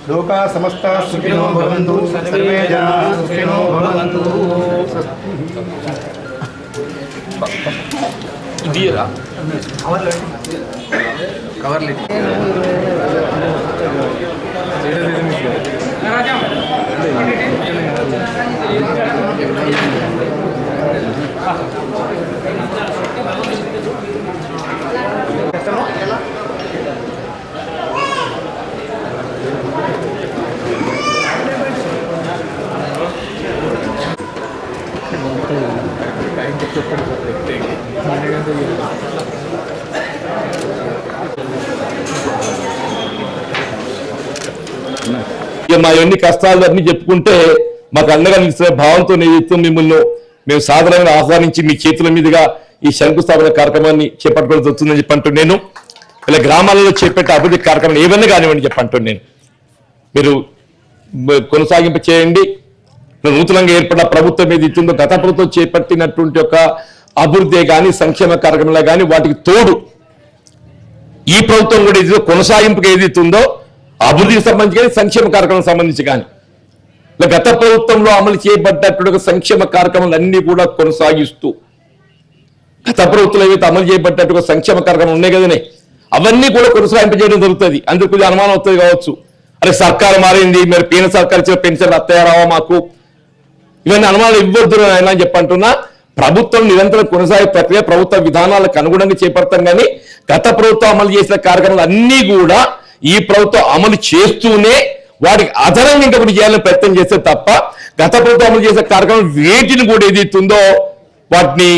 लोका समस्ता सुखिनो भवन्तु सर्वे जनाः सुखिनो भवन्तु दियरा कवर ले మా ఎన్ని కష్టాలు అన్ని చెప్పుకుంటే మాకు అండగా నిలిచిన భావంతో నేను మిమ్మల్ని మేము సాధారణంగా ఆహ్వానించి మీ చేతుల మీదుగా ఈ శంకుస్థాపన కార్యక్రమాన్ని చేపట్టుకోవాల్సి వస్తుందని చెప్పంటూ నేను ఇలా గ్రామాలలో చేపట్టే అభివృద్ధి కార్యక్రమం ఏవన్నీ కానివ్వండి చెప్పంటూ నేను మీరు కొనసాగింపు చేయండి. నూతనంగా ఏర్పడిన ప్రభుత్వం ఏది ఇస్తుందో గత ప్రభుత్వం చేపట్టినటువంటి ఒక అభివృద్ధి కానీ సంక్షేమ కార్యక్రమాలే కానీ వాటికి తోడు ఈ ప్రభుత్వం కూడా ఏది కొనసాగింపుగా ఏది ఇస్తుందో అభివృద్ధికి సంబంధించి కానీ సంక్షేమ కార్యక్రమం సంబంధించి కానీ గత ప్రభుత్వంలో అమలు చేయబడ్డటువంటి సంక్షేమ కార్యక్రమాలు అన్ని కూడా కొనసాగిస్తూ గత ప్రభుత్వంలో ఏవైతే అమలు చేయబడ్డటువంటి సంక్షేమ కార్యక్రమాలు ఉన్నాయి కదనే అవన్నీ కూడా కొనసాగింపజేయడం జరుగుతుంది. అందుకు కొద్దిగా అనుమానం వస్తుంది కావచ్చు, అరే సర్కారు మారింది, మరి పీన సర్కారు ఇచ్చిన పెన్షన్లు అత్తయ్యారావా మాకు, ఇవన్నీ అనుమానాలు ఇవ్వద్దు అని చెప్పంటున్నా. ప్రభుత్వం నిరంతరం కొనసాగే ప్రక్రియ ప్రభుత్వ విధానాలకు అనుగుణంగా చేపడతాం కానీ గత ప్రభుత్వం అమలు చేసిన కార్యక్రమాలు అన్నీ కూడా ఈ ప్రభుత్వం అమలు చేస్తూనే వాటికి అదనంగా ఇంకొకటి చేయాలని ప్రయత్నం చేస్తే తప్ప గత ప్రభుత్వం అమలు చేసే కార్యక్రమం వేటిని కూడా ఏదైతుందో వాటిని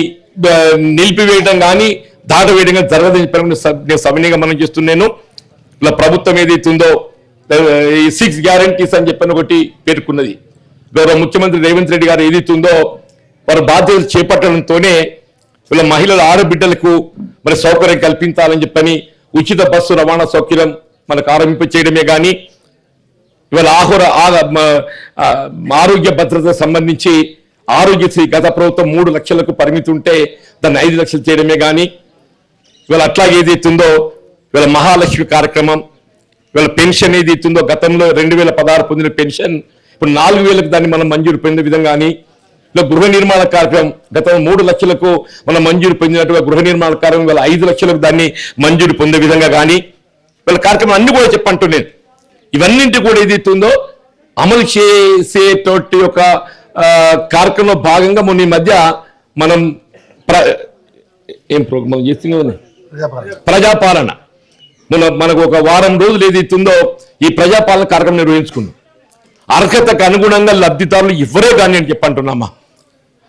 నిలిపివేయడం కానీ దాటవేయడం కానీ జరగదని నేను సవినీయంగా మనం చేస్తున్నాను. ఇలా ప్రభుత్వం ఏదైతుందో ఈ 6 గ్యారంటీస్ అని చెప్పని ఒకటి పేర్కొన్నది. గౌరవ ముఖ్యమంత్రి రేవంత్ రెడ్డి గారు ఏదైతుందో వారి బాధ్యతలు చేపట్టడంతోనే వీళ్ళ మహిళల ఆడబిడ్డలకు మరి సౌకర్యం కల్పించాలని చెప్పని ఉచిత బస్సు రవాణా సౌకర్యం మనకు ఆరంభింప చేయడమే కానీ ఇవాళ ఆరోగ్య భద్రత సంబంధించి ఆరోగ్యశ్రీ గత ప్రభుత్వం 3 లక్షలకు పరిమితి ఉంటే దాన్ని 5 లక్షలు చేయడమే కానీ ఇవాళ అట్లాగే ఏదైతుందో ఇవాళ మహాలక్ష్మి కార్యక్రమం, ఇవాళ పెన్షన్ ఏదైతుందో గతంలో 2016 పొందిన పెన్షన్ ఇప్పుడు 4,000కు దాన్ని మనం మంజూరు పొందిన విధంగా కానీ ఇలా గృహ నిర్మాణ కార్యక్రమం గతంలో 3 లక్షలకు మనం మంజూరు పొందినట్టుగా గృహ నిర్మాణ కార్యక్రమం ఇవాళ 5 లక్షలకు దాన్ని మంజూరు పొందే విధంగా కానీ వీళ్ళ కార్యక్రమం అన్ని కూడా చెప్పంటూ నేను ఇవన్నింటి కూడా ఏదైతుందో అమలు చేసేటోటి ఒక కార్యక్రమంలో భాగంగా మొన్న ఈ మధ్య మనం ఏం ప్రోగ్రామ్ చేస్తున్నాం ప్రజాపాలన మనకు ఒక వారం రోజులు ఏదైతుందో ఈ ప్రజాపాలన కార్యక్రమం నిర్వహించుకున్నాం. అర్హతకు అనుగుణంగా లబ్ధిదారులు ఎవరే కానీ అని చెప్పంటున్నామా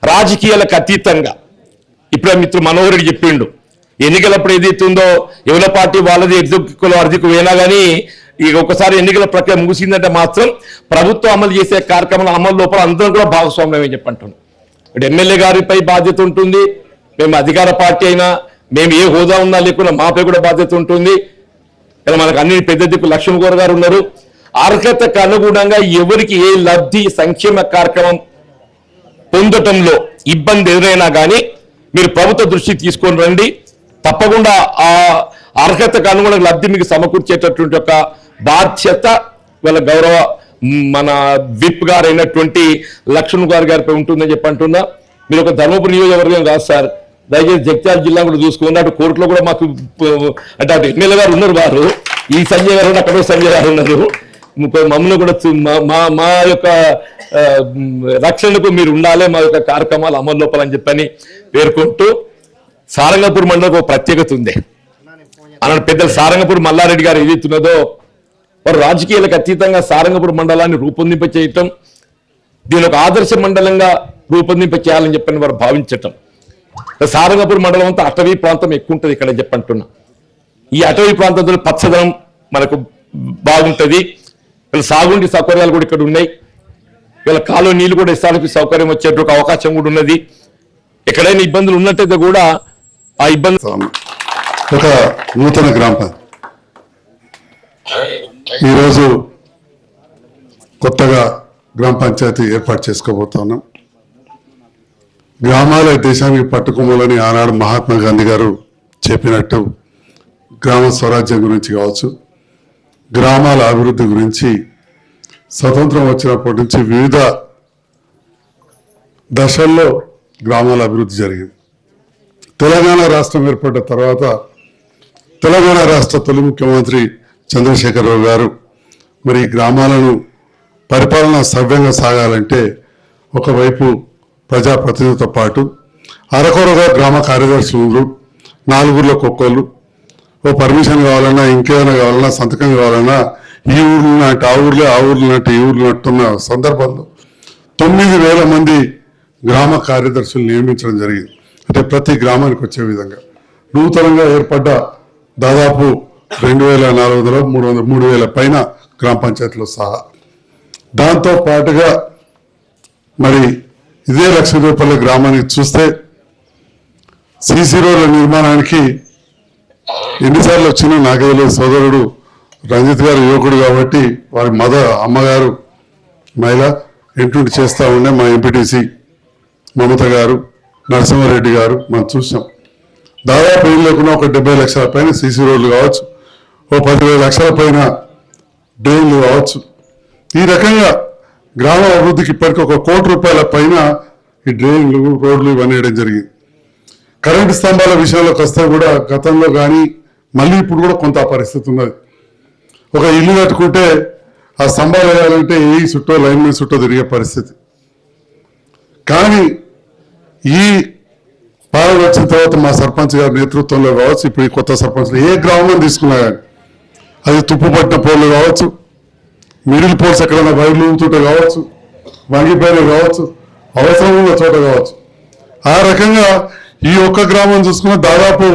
రాజకీయాలకు అతీతంగా. ఇప్పుడే మిత్రుడు మనోహర్ రెడ్డి చెప్పిండు ఎన్నికలప్పుడు ఏదైతుందో ఎవరి పార్టీ వాళ్ళది ఎదుకులో అర్జీకు వేనా కానీ ఇక ఒకసారి ఎన్నికల ప్రక్రియ ముగిసిందంటే మాత్రం ప్రభుత్వం అమలు చేసే కార్యక్రమాల అమలు లోపల అందరం కూడా భాగస్వామ్యం చెప్పంటున్నాం. ఇప్పుడు ఎమ్మెల్యే గారిపై బాధ్యత ఉంటుంది, మేము అధికార పార్టీ అయినా మేము ఏ హోదా ఉన్నా లేకుండా మాపై కూడా బాధ్యత ఉంటుంది. ఇలా మనకు అన్ని పెద్ద దిక్కు లక్ష్మణ్ గౌర్ గారు ఉన్నారు. అర్హతకు అనుగుణంగా ఎవరికి ఏ లబ్ధి సంక్షేమ కార్యక్రమం పొందటంలో ఇబ్బంది ఎదురైనా కానీ మీరు ప్రభుత్వ దృష్టికి తీసుకొని రండి. తప్పకుండా ఆ అర్హతకు అనుగుణంగా లబ్ధి మీకు సమకూర్చేటటువంటి ఒక బాధ్యత వీళ్ళ గౌరవ మన విప్ గారు అయినటువంటి లక్ష్మణ్ గారిపై ఉంటుందని చెప్పంటున్నా. మీరు ఒక ధర్మపురి నియోజకవర్గం కాదు సార్, దయచేసి జగిత్యాల జిల్లా కూడా చూసుకుని అటు కోర్టులో కూడా మాకు అంటే అటు ఎమ్మెల్యే గారు ఉన్నారు, వారు ఈ సంజయ్ గారు అక్కడ సంజయ్ గారు ఉన్నారు. మమ్మల్ని కూడా మా యొక్క రక్షణకు మీరు ఉండాలి, మా యొక్క కార్యక్రమాలు అమలు లోపాలని చెప్పని పేర్కొంటూ సారంగపూర్ మండలకు ఒక ప్రత్యేకత ఉంది. అలాంటి పెద్దలు సారంగపూర్ మల్లారెడ్డి గారు ఏదైతున్నదో వారు రాజకీయాలకు అతీతంగా సారంగపూర్ మండలాన్ని రూపొందింప చేయటం, దీని ఒక ఆదర్శ మండలంగా రూపొందింప చేయాలని చెప్పని వారు భావించటం. సారంగపూర్ మండలం అంతా అటవీ ప్రాంతం ఎక్కువ ఉంటుంది ఇక్కడ చెప్పంటున్నా. ఈ అటవీ ప్రాంతంలో పచ్చదనం మనకు బాగుంటుంది, వీళ్ళ సాగుండి సౌకర్యాలు కూడా ఇక్కడ ఉన్నాయి, వీళ్ళ కాలువ నీళ్ళు కూడా ఇస్తానికి సౌకర్యం వచ్చేటువంటి అవకాశం కూడా ఉన్నది. ఎక్కడైనా ఇబ్బందులు ఉన్నట్టయితే కూడా ఆ ఇబ్బంది ఒక నూతన గ్రామ ఈరోజు కొత్తగా గ్రామ పంచాయతీ ఏర్పాటు చేసుకోబోతున్నాం. గ్రామాల దేశానికి పట్టుకోవాలని ఆనాడు మహాత్మా గాంధీ గారు చెప్పినట్టు గ్రామ స్వరాజ్యం గురించి కావచ్చు, గ్రామాల అభివృద్ధి గురించి స్వతంత్రం వచ్చినప్పటి నుంచి వివిధ దశల్లో గ్రామాల అభివృద్ధి జరిగింది. తెలంగాణ రాష్ట్రం ఏర్పడ్డ తర్వాత తెలంగాణ రాష్ట్ర తొలి ముఖ్యమంత్రి చంద్రశేఖరరావు గారు మరి గ్రామాలను పరిపాలన సవ్యంగా సాగాలంటే ఒకవైపు ప్రజాప్రతినిధితో పాటు అరకొరగా గ్రామ కార్యదర్శులు, 4 ఊర్లకు ఒక్కోళ్ళు, ఓ పర్మిషన్ కావాలన్నా ఇంకేమైనా కావాలన్నా సంతకం కావాలన్నా ఈ ఊర్లు నాటి ఆ ఊర్లే, ఆ ఊర్లు నాటి ఈ ఊర్లు నట్టున్న సందర్భంలో 9,000 మంది గ్రామ కార్యదర్శులు నియమించడం జరిగింది. అంటే ప్రతి గ్రామానికి వచ్చే విధంగా నూతనంగా ఏర్పడ్డ దాదాపు 2,400, 3,000 పైన గ్రామ పంచాయతీలు సహా. దాంతో పాటుగా మరి ఇదే లక్ష్మీదేవపల్లి గ్రామానికి చూస్తే సీసీ రోడ్ల నిర్మాణానికి ఎన్నిసార్లు వచ్చినా నాకే తెలియదు. సోదరుడు రంజిత్ గారు యువకుడు కాబట్టి వారి అమ్మగారు మహిళ ఇంటి చేస్తూ ఉండే మా ఎంపీటీసీ మమత గారు, నరసింహారెడ్డి గారు మనం చూసాం. దాదాపు ఏం లేకుండా ఒక 70 లక్షల పైన సీసీ రోడ్లు కావచ్చు, ఓ 10,000 లక్షల పైన డ్రైన్లు కావచ్చు. ఈ రకంగా గ్రామ అభివృద్ధికి ఇప్పటికీ ఒక 1 కోటి రూపాయల పైన ఈ డ్రైన్లు, రోడ్లు ఇవన్నీ వేయడం జరిగింది. కరెంటు స్తంభాల విషయంలోకి వస్తే కూడా గతంలో కానీ మళ్ళీ ఇప్పుడు కూడా కొంత పరిస్థితి ఉన్నది. ఒక ఇల్లు కట్టుకుంటే ఆ స్తంభాలు వేయాలంటే ఏ చుట్టూ లైన్ మీద చుట్టూ తిరిగే పరిస్థితి. కానీ ఈ పాలన వచ్చిన తర్వాత మా సర్పంచ్ గారి నేతృత్వంలో కావచ్చు, ఇప్పుడు ఈ కొత్త సర్పంచ్లు ఏ గ్రామం తీసుకున్నా కానీ అది తుప్పుపట్టిన పోలు కావచ్చు, మిడిల్ పోల్స్ ఎక్కడైనా వైర్లు ఊతుంటే కావచ్చు, వంగిపోయిన కావచ్చు, అవసరం ఉన్న చోట కావచ్చు. ఆ రకంగా ఈ ఒక్క గ్రామం చూసుకున్న దాదాపు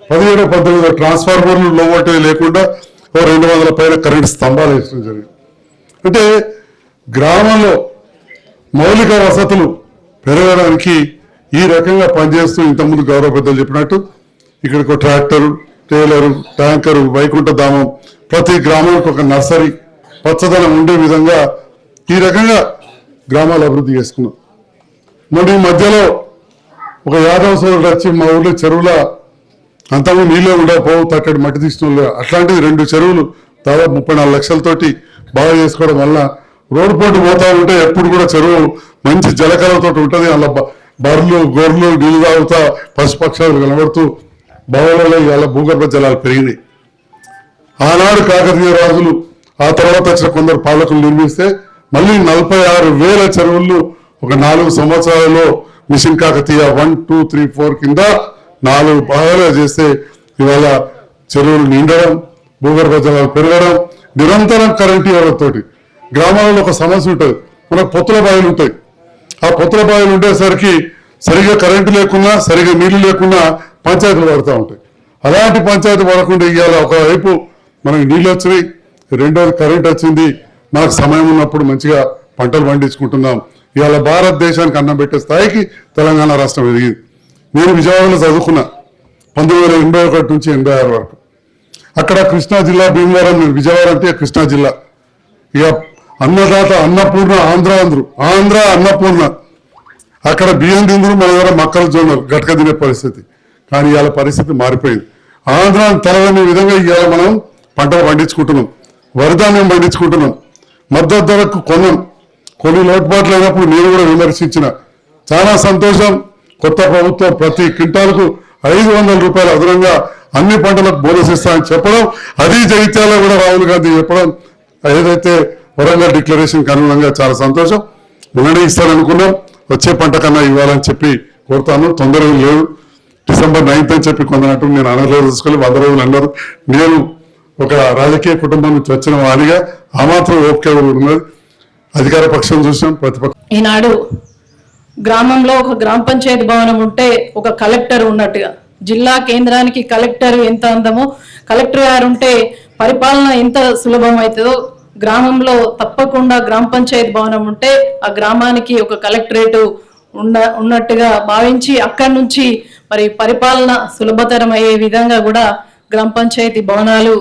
17-18 ట్రాన్స్ఫార్మర్లు లో వోల్టేజ్ లేకుండా ఓ 200 పైన కరెంట్ స్తంభాలు వేయడం జరిగింది. అంటే గ్రామంలో మౌలిక వసతులు పెరగడానికి ఈ రకంగా పనిచేస్తూ ఇంతకుముందు గౌరవ పెద్దలు చెప్పినట్టు ఇక్కడికి ఒక ట్రాక్టరు, టైలరు, ట్యాంకరు, వైకుంఠ ధామం, ప్రతి గ్రామానికి ఒక నర్సరీ, పచ్చదనం ఉండే విధంగా ఈ రకంగా గ్రామాలు అభివృద్ధి చేసుకున్నాం. మరి ఈ మధ్యలో ఒక యాదవ సోదరుడు వచ్చి మా ఊళ్ళో చెరువుల అంతకుముందు నీళ్ళే ఉండకపోవు, తట్టడి మట్టి తీసిన అట్లాంటిది 2 చెరువులు దాదాపు 34 లక్షలతోటి బాగా చేసుకోవడం వల్ల రోడ్డు పోటు పోతా ఉంటే ఎప్పుడు కూడా చెరువు మంచి జలకళతో ఉంటుంది. అలా బర్రెలు, గొర్రెలు నీళ్ళు తాగుతా పశుపక్షాలు కనబడుతూ బావులలో ఇవాళ భూగర్భ జలాలు పెరిగినాయి. ఆనాడు కాకతీయ రాజులు ఆ తర్వాత వచ్చిన కొందరు పాలకులు నిర్మిస్తే మళ్ళీ 46,000 చెరువులు ఒక 4 సంవత్సరాలలో మిషన్ కాకతీయ 1, 2, 3, 4 కింద 4 భాగాలుగా చేస్తే ఇవాళ చెరువులు నిండడం, భూగర్భ జలాలు పెరగడం, నిరంతరం కరెంటు ఇవ్వడంతోటి గ్రామాలలో ఒక సమస్య ఉంటుంది. మనకు పొత్తుల బావిలు ఉంటాయి. ఆ పొత్తుల బావిలు ఉండేసరికి సరిగా కరెంటు లేకున్నా, సరిగా నీళ్లు లేకున్నా పంచాయతీలు పడుతూ ఉంటాయి. అలాంటి పంచాయతీ పడకుండా ఇవాళ ఒకవైపు మనకి నీళ్ళు వచ్చినాయి, రెండోది కరెంట్ వచ్చింది, మనకు సమయం ఉన్నప్పుడు మంచిగా పంటలు పండించుకుంటున్నాం. ఇవాళ భారతదేశానికి అన్నం పెట్టే స్థాయికి తెలంగాణ రాష్ట్రం ఎదిగింది. నేను విజయవాడలో చదువుకున్నా 1981 నుంచి 86 వరకు. అక్కడ కృష్ణా జిల్లా భీమవరం, నేను విజయవాడ అంటే కృష్ణా జిల్లా. ఇక అన్నదాత అన్నపూర్ణ ఆంధ్ర అన్నపూర్ణ. అక్కడ బియ్యం తిందురు, మన దగ్గర మక్కలు జొన్నలు గట్క తినే పరిస్థితి. కానీ ఇవాళ పరిస్థితి మారిపోయింది. ఆంధ్రాన్ని తలవని విధంగా ఇవాళ మనం పంటలు పండించుకుంటున్నాం, వరిధాన్యం పండించుకుంటున్నాం, మద్దతు ధరకు కొన్నాం. కొన్ని లోటుపాట్లు అయినప్పుడు నేను కూడా విమర్శించిన. చాలా సంతోషం. కొత్త ప్రభుత్వం ప్రతి క్వింటాలకు 500 రూపాయలు అదనంగా అన్ని పంటలకు బోనస్ ఇస్తామని చెప్పడం, అది జగిత్యాలలో కూడా రాహుల్ గాంధీ చెప్పడం, ఏదైతే వరంగల్ డిక్లరేషన్కి అనుగుణంగా చాలా సంతోషం. మొన్ననే ఇస్తాననుకున్నాం, వచ్చే పంట కన్నా ఇవ్వాలని చెప్పి కోరుతాను. తొందరగా లేదు, December 9th అని చెప్పి కొందరు నేను అనర్హత తీసుకొని 100 రోజులు అన్నారు. నేను ఒక రాజకీయ కుటుంబం నుంచి వచ్చిన వాడిగా ఆ మాత్రం ఓపిక ఉన్నది. అధికార పక్షం చూసాం, ప్రతిపక్షం. ఈనాడు గ్రామంలో ఒక గ్రామ పంచాయతీ భవనం ఉంటే ఒక కలెక్టర్ ఉన్నట్టుగా, జిల్లా కేంద్రానికి కలెక్టర్ ఎంత అందమో, కలెక్టర్ గారు ఉంటే పరిపాలన ఎంత సులభం అవుతుందో, గ్రామంలో తప్పకుండా గ్రామ పంచాయతీ భవనం ఉంటే ఆ గ్రామానికి ఒక కలెక్టరేట్ ఉన్నట్టుగా భావించి అక్కడి నుంచి మరి పరిపాలన సులభతరం అయ్యే విధంగా కూడా గ్రామ పంచాయతీ భవనాలు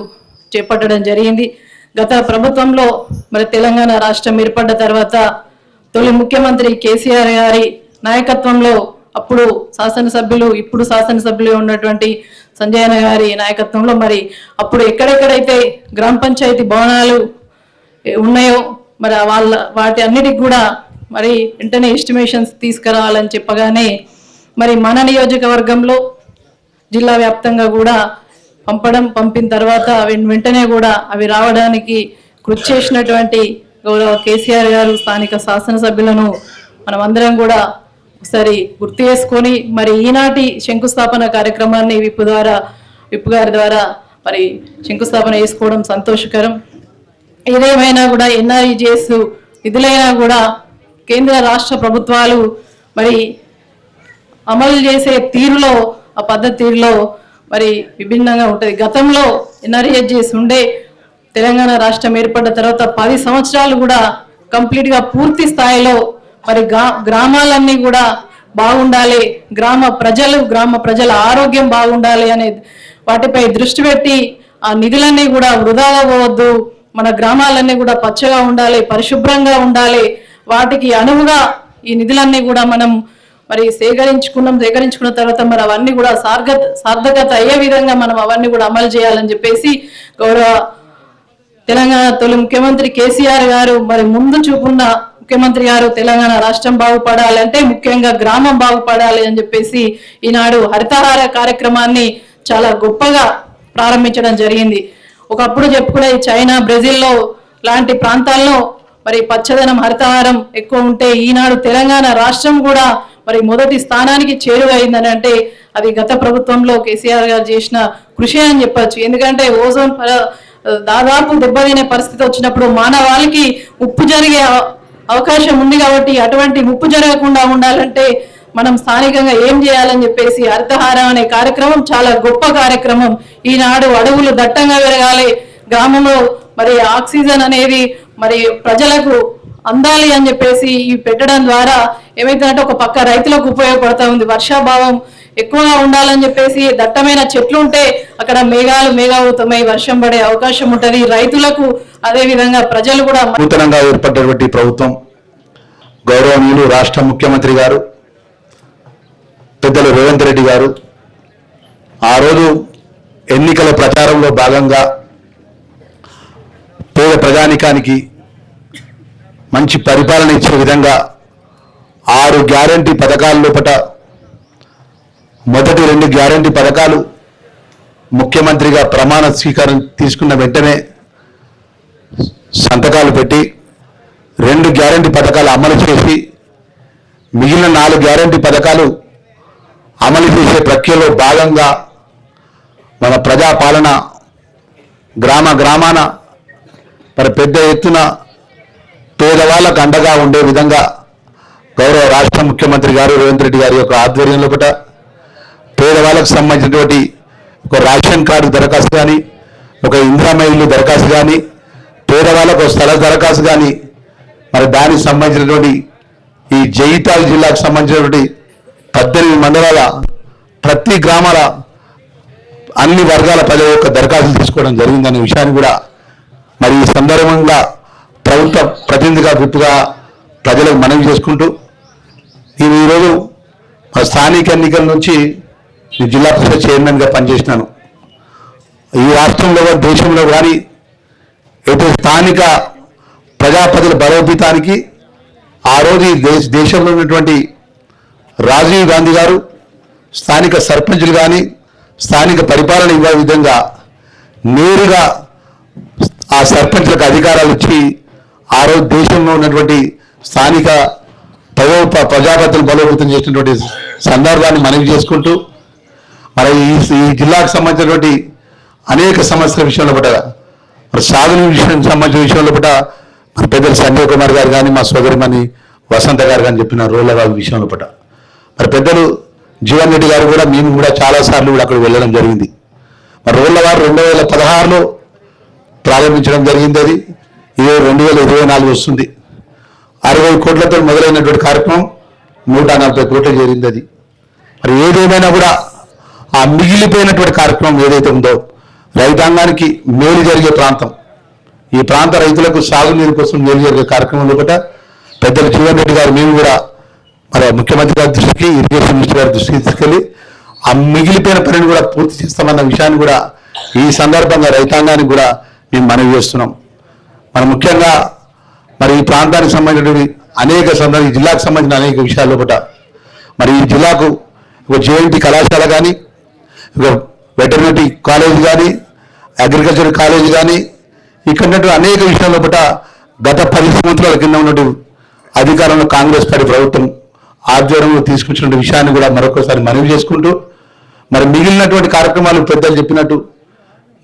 చేపట్టడం జరిగింది. గత ప్రభుత్వంలో మరి తెలంగాణ రాష్ట్రం ఏర్పడ్డ తర్వాత తొలి ముఖ్యమంత్రి కేసీఆర్ గారి నాయకత్వంలో అప్పుడు శాసనసభ్యులు ఇప్పుడు శాసనసభ్యులు ఉన్నటువంటి సంజయ్ అన్న గారి నాయకత్వంలో మరి అప్పుడు ఎక్కడెక్కడైతే గ్రామ పంచాయతీ భవనాలు ఉన్నాయో మరి వాటి అన్నిటికి కూడా మరి వెంటనే ఎస్టిమేషన్స్ తీసుకురావాలని చెప్పగానే మరి మన నియోజకవర్గంలో జిల్లా వ్యాప్తంగా కూడా పంపిన తర్వాత వెంటనే కూడా అవి రావడానికి కృషి చేసినటువంటి గౌరవ కేసీఆర్ గారు స్థానిక శాసనసభ్యులను మనమందరం కూడా ఒకసారి గుర్తు చేసుకొని మరి ఈనాటి శంకుస్థాపన కార్యక్రమాన్ని విప్పు గారి ద్వారా మరి శంకుస్థాపన చేసుకోవడం సంతోషకరం. ఏదేమైనా కూడా ఎన్ఆర్ఈజీఎస్ నిధులైనా కూడా కేంద్ర రాష్ట్ర ప్రభుత్వాలు మరి అమలు చేసే తీరులో ఆ పద్ధతి తీరులో మరి విభిన్నంగా ఉంటుంది. గతంలో ఎన్ఆర్ఈజీఎస్ ఉండే తెలంగాణ రాష్ట్రం ఏర్పడ్డ తర్వాత 10 సంవత్సరాలు కూడా కంప్లీట్గా పూర్తి స్థాయిలో మరి గ్రామాలన్నీ కూడా బాగుండాలి, గ్రామ ప్రజల ఆరోగ్యం బాగుండాలి అనే వాటిపై దృష్టి పెట్టి ఆ నిధులన్నీ కూడా వృధాగా పోవద్దు, మన గ్రామాలన్నీ కూడా పచ్చగా ఉండాలి, పరిశుభ్రంగా ఉండాలి, వాటికి అనువుగా ఈ నిధులన్నీ కూడా మనం మరి సేకరించుకున్న తర్వాత మరి అవన్నీ కూడా సార్థకత అయ్యే విధంగా మనం అవన్నీ కూడా అమలు చేయాలని చెప్పేసి గౌరవ తెలంగాణ తొలి ముఖ్యమంత్రి కేసీఆర్ గారు మరి ముందు చూపున్న ముఖ్యమంత్రి గారు తెలంగాణ రాష్ట్రం బాగుపడాలంటే ముఖ్యంగా గ్రామం బాగుపడాలి అని చెప్పేసి ఈనాడు హరితహార కార్యక్రమాన్ని చాలా గొప్పగా ప్రారంభించడం జరిగింది. ఒకప్పుడు చెప్పుకునే చైనా, బ్రెజిల్లో లాంటి ప్రాంతాల్లో మరి పచ్చదనం, హరితహారం ఎక్కువ ఉంటే ఈనాడు తెలంగాణ రాష్ట్రం కూడా మరి మొదటి స్థానానికి చేరువైందని అంటే అది గత ప్రభుత్వంలో కేసీఆర్ గారు చేసిన కృషి అని చెప్పచ్చు. ఎందుకంటే ఓజోన్ దాదాపు దెబ్బతినే పరిస్థితి వచ్చినప్పుడు మానవాళికి ముప్పు జరిగే అవకాశం ఉంది కాబట్టి అటువంటి ముప్పు జరగకుండా ఉండాలంటే మనం స్థానికంగా ఏం చేయాలని చెప్పేసి హరితహారం అనే కార్యక్రమం చాలా గొప్ప కార్యక్రమం. ఈనాడు అడవులు దట్టంగా పెరగాలి, గ్రామంలో మరి ఆక్సిజన్ అనేది మరి ప్రజలకు అందాలి అని చెప్పేసి ఈ పెట్టడం ద్వారా ఏమైతుందంటే ఒక పక్క రైతులకు ఉపయోగపడతా ఉంది, వర్షాభావం ఎక్కువగా ఉండాలని చెప్పేసి దట్టమైన చెట్లు ఉంటే అక్కడ మేఘావృతమై వర్షం పడే అవకాశం ఉంటుంది. రైతులకు అదే విధంగా ప్రజలు కూడా నూతనంగా ఏర్పడినటువంటి ప్రభుత్వం, గౌరవనీయులు రాష్ట్ర ముఖ్యమంత్రి గారు పెద్దలు రేవంత్ రెడ్డి గారు ఆ రోజు ఎన్నికల ప్రచారంలో భాగంగా పేద ప్రజానికానికి మంచి పరిపాలన ఇచ్చే విధంగా 6 గ్యారంటీ పథకాల లోపల మొదటి 2 గ్యారంటీ పథకాలు ముఖ్యమంత్రిగా ప్రమాణ స్వీకారం తీసుకున్న వెంటనే సంతకాలు పెట్టి 2 గ్యారంటీ పథకాలు అమలు చేసి మిగిలిన 4 గ్యారంటీ పథకాలు అమలు చేసే ప్రక్రియలో భాగంగా మన ప్రజాపాలన గ్రామాన మరి పెద్ద ఎత్తున పేదవాళ్ళకు అండగా ఉండే విధంగా గౌరవ రాష్ట్ర ముఖ్యమంత్రి గారు రేవంత్ రెడ్డి గారి యొక్క ఆధ్వర్యంలో పేదవాళ్ళకు సంబంధించినటువంటి ఒక రేషన్ కార్డు దరఖాస్తు కానీ, ఒక ఇందిరమ్మ ఇల్లు దరఖాస్తు కానీ, పేదవాళ్ళకు స్థల దరఖాస్తు కానీ, మరి దానికి సంబంధించినటువంటి ఈ జగిత్యాల జిల్లాకు సంబంధించినటువంటి 18 మండలాల ప్రతి గ్రామాల అన్ని వర్గాల ప్రజల యొక్క దరఖాస్తులు తీసుకోవడం జరిగిందనే విషయాన్ని కూడా మరి ఈ సందర్భంగా ప్రభుత్వ ప్రతినిధిగా గుర్తుగా ప్రజలకు మనవి చేసుకుంటూ నేను ఈరోజు స్థానిక ఎన్నికల నుంచి జిల్లా పరిషత్ చైర్మన్గా పనిచేసినాను. ఈ రాష్ట్రంలో దేశంలో కానీ అయితే స్థానిక ప్రజాప్రతినిధుల బలోపేతానికి ఆ రోజు దేశంలో ఉన్నటువంటి రాజీవ్ గాంధీ గారు స్థానిక సర్పంచులు కానీ స్థానిక పరిపాలన ఇవ్వే విధంగా నేరుగా ఆ సర్పంచులకు అధికారాలు ఇచ్చి ఆ రోజు దేశంలో ఉన్నటువంటి స్థానిక ప్రజాప్రతినిధులు బలోపేతం చేసినటువంటి సందర్భాన్ని మనవి చేసుకుంటూ మరి ఈ జిల్లాకు సంబంధించినటువంటి అనేక సమస్యల విషయంలో మరి సాగునీరు విషయానికి సంబంధించిన విషయంలో మరి పెద్దలు సంజయ్ కుమార్ గారు కానీ మా సోదరిమణి వసంత గారు కానీ చెప్పిన రోళ్ల విషయంలో మరి పెద్దలు జీవన్ రెడ్డి గారు కూడా మేము కూడా చాలాసార్లు కూడా అక్కడ వెళ్ళడం జరిగింది. మరి రోళ్లవారు 2016లో ప్రారంభించడం జరిగింది. అది ఇదే 2024 వస్తుంది. 60 కోట్లతో మొదలైనటువంటి కార్యక్రమం 140 కోట్లు చేరింది. అది మరి ఏదేమైనా కూడా ఆ మిగిలిపోయినటువంటి కార్యక్రమం ఏదైతే ఉందో రైతాంగానికి మేలు జరిగే ప్రాంతం, ఈ ప్రాంత రైతులకు సాగునీరు కోసం మేలు జరిగే కార్యక్రమం లోపల పెద్దలు జీవన్ రెడ్డి గారు మేము కూడా మరి ముఖ్యమంత్రి గారి దృష్టికి, ఇరిగేషన్ మినిస్టర్ గారి దృష్టికి తీసుకెళ్ళి ఆ మిగిలిపోయిన పనిని కూడా పూర్తి చేస్తామన్న విషయాన్ని కూడా ఈ సందర్భంగా రైతాంగానికి కూడా మేము మనవి చేస్తున్నాం. మరి ముఖ్యంగా మరి ఈ ప్రాంతానికి సంబంధించినటువంటి అనేక ఈ జిల్లాకు సంబంధించిన అనేక విషయాల లోపల మరి ఈ జిల్లాకు ఒక జేఎన్టీ కళాశాల కానీ, ఒక వెటర్నరీ కాలేజ్ కానీ, అగ్రికల్చర్ కాలేజ్ కానీ, ఇక్కడ ఉన్నటువంటి అనేక విషయాల లోపల గత 10 సంవత్సరాల కింద ఉన్నటువంటి అధికారంలో కాంగ్రెస్ పార్టీ ప్రభుత్వం ఆధ్వర్యంలో తీసుకొచ్చిన విషయాన్ని కూడా మరొకసారి మనవి చేసుకుంటూ, మరి మిగిలినటువంటి కార్యక్రమాలు పెద్దలు చెప్పినట్టు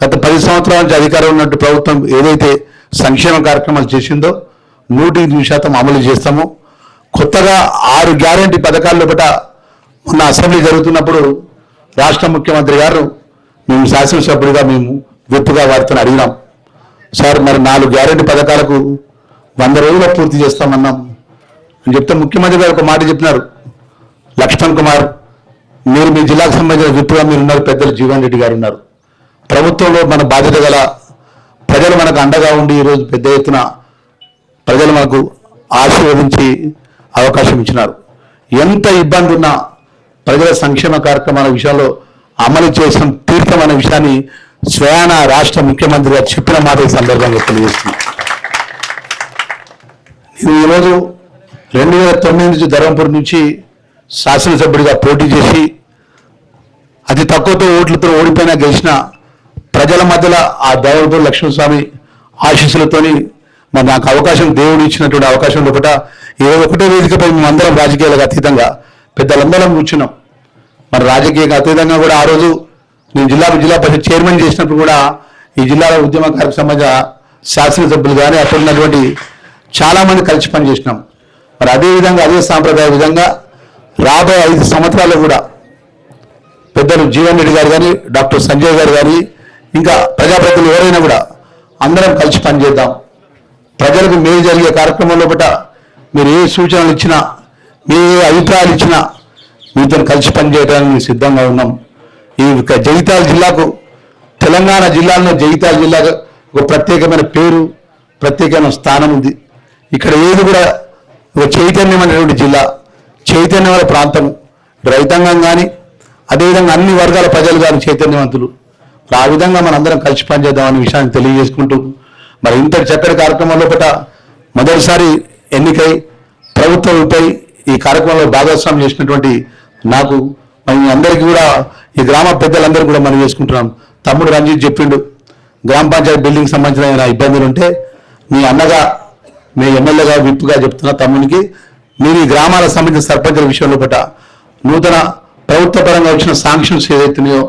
గత 10 సంవత్సరాల నుంచి అధికారంలో ఉన్నట్టు ప్రభుత్వం ఏదైతే సంక్షేమ కార్యక్రమాలు చేసిందో 100% అమలు చేస్తాము. కొత్తగా 6 గ్యారెంటీ పథకాల లోపల మొన్న అసెంబ్లీ జరుగుతున్నప్పుడు రాష్ట్ర ముఖ్యమంత్రి గారు మేము శాసనసభ్యుడిగా మేము విప్పుగా వారితో అడిగినాం, సార్ మరి 4 గ్యారెంటీ పథకాలకు 100 రోజుల్లో పూర్తి చేస్తామన్నాం అని చెప్తే ముఖ్యమంత్రి గారు ఒక మాట చెప్పినారు, లక్ష్మణ్ కుమార్ మీరు మీ జిల్లాకు సంబంధించిన విప్పుగా మీరు ఉన్నారు, పెద్దలు జీవన్ రెడ్డి గారు ఉన్నారు, ప్రభుత్వంలో మన బాధ్యత గల ప్రజలు మనకు అండగా ఉండి ఈరోజు పెద్ద ఎత్తున ప్రజలు మనకు ఆశీర్వదించి అవకాశం ఇచ్చినారు. ఎంత ఇబ్బంది ఉన్నా ప్రజల సంక్షేమ కార్యక్రమాల విషయంలో అమలు చేసిన తీర్థం విషయాన్ని స్వయాన రాష్ట్ర ముఖ్యమంత్రి గారు చెప్పిన మాట ఈ సందర్భంగా తెలియజేస్తుంది. నేను ఈరోజు 2009 నుంచి ధర్మపురి నుంచి శాసనసభ్యుడిగా పోటీ చేసి అతి తక్కువతో ఓట్లతో ఓడిపోయినా గెలిచిన ప్రజల మధ్యలో ఆ దేవరపూడి లక్ష్మణస్వామి ఆశీస్సులతోని మరి నాకు అవకాశం దేవుడు ఇచ్చినటువంటి అవకాశం లోపల ఒకటే వేదికపై మేమందరం రాజకీయాలకు అతీతంగా పెద్దలందరం కూర్చున్నాం. మరి రాజకీయంగా అతీతంగా కూడా ఆ రోజు నేను జిల్లా పరిషత్ చైర్మన్ చేసినప్పుడు కూడా ఈ జిల్లాలో ఉద్యమకాలకు సంబంధించిన శాసనసభ్యులు కానీ అక్కడ ఉన్నటువంటి చాలామంది కలిసి పనిచేసినాం. మరి అదేవిధంగా అదే సాంప్రదాయ విధంగా రాబోయే 5 సంవత్సరాలు కూడా పెద్దలు జీవన్ రెడ్డి గారు కానీ, డాక్టర్ సంజయ్ గారు కానీ, ఇంకా ప్రజాప్రతినిధులు ఎవరైనా కూడా అందరం కలిసి పనిచేద్దాం. ప్రజలకు మేలు జరిగే కార్యక్రమం లోపల మీరు ఏ సూచనలు ఇచ్చినా, మీ ఏ అభిప్రాయాలు ఇచ్చినా మీతో కలిసి పనిచేయడానికి మేము సిద్ధంగా ఉన్నాం. ఈ జగిత్యాల జిల్లాకు, తెలంగాణ జిల్లాలో జగిత్యాల జిల్లాకు ఒక ప్రత్యేకమైన పేరు, ప్రత్యేకమైన స్థానం ఉంది. ఇక్కడ ఏది కూడా ఒక చైతన్యమైనటువంటి జిల్లా, చైతన్యమైన ప్రాంతం, రైతాంగం కానీ అదేవిధంగా అన్ని వర్గాల ప్రజలు కానీ చైతన్యవంతులు. ఆ విధంగా మనందరం కలిసి పనిచేద్దామనే విషయాన్ని తెలియజేసుకుంటూ మరి ఇంత చక్కటి కార్యక్రమం లోపల మొదటిసారి ఎన్నికై ప్రభుత్వంపై ఈ కార్యక్రమంలో భాగస్వామ్యం చేసినటువంటి నాకు మరి అందరికీ కూడా ఈ గ్రామ పెద్దలందరూ కూడా మనం చేసుకుంటున్నాం. తమ్ముడు రంజిత్ చెప్పిండు, గ్రామ పంచాయతీ బిల్డింగ్ సంబంధించిన ఇబ్బందులు ఉంటే మీ అన్నగా, మీ ఎమ్మెల్యేగా, విప్పుగా చెప్తున్న తమ్మునికి మీరు ఈ గ్రామాలకు సంబంధించిన సర్పంచుల విషయంలో పట్ల నూతన ప్రభుత్వ పరంగా వచ్చిన శాంక్షన్స్ ఏదైతున్నాయో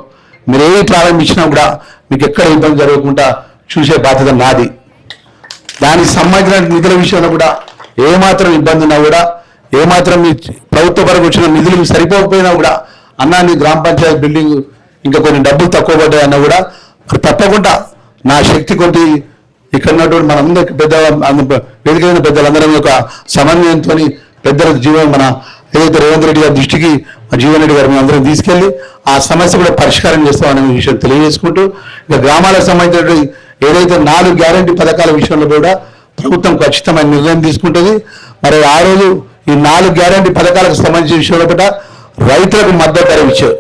మీరు ఏవి ప్రారంభించినా కూడా మీకు ఎక్కడ ఇబ్బంది జరగకుండా చూసే బాధ్యత నాది. దానికి సంబంధించిన నిధుల విషయంలో కూడా ఏమాత్రం ఇబ్బంది ఉన్నా కూడా, ఏమాత్రం మీ ప్రభుత్వ పరంగా వచ్చిన నిధులు సరిపోకపోయినా కూడా అన్నా నీ గ్రామ పంచాయతీ బిల్డింగ్ ఇంకా కొన్ని డబ్బులు తక్కువ పడ్డాయి అన్నా కూడా మరి తప్పకుండా నా శక్తి కొద్ది ఇక్కడ ఉన్నటువంటి మనందరికి వేదికైన పెద్దలందరం యొక్క సమన్వయంతో పెద్దల జీవనం మన ఏదైతే రేవంత్ రెడ్డి గారి దృష్టికి జీవన్ రెడ్డి గారు మేము అందరం తీసుకెళ్లి ఆ సమస్య కూడా పరిష్కారం చేస్తామనే విషయం తెలియజేసుకుంటూ ఇక గ్రామాలకు సంబంధించినటువంటి ఏదైతే 4 గ్యారెంటీ పథకాల విషయంలో కూడా ప్రభుత్వం ఖచ్చితమైన నిర్ణయం తీసుకుంటుంది. మరి ఆ రోజు ఈ 4 గ్యారెంటీ పథకాలకు సంబంధించిన విషయంలో కూడా రైతులకు మద్దతు ధర ఇచ్చారు.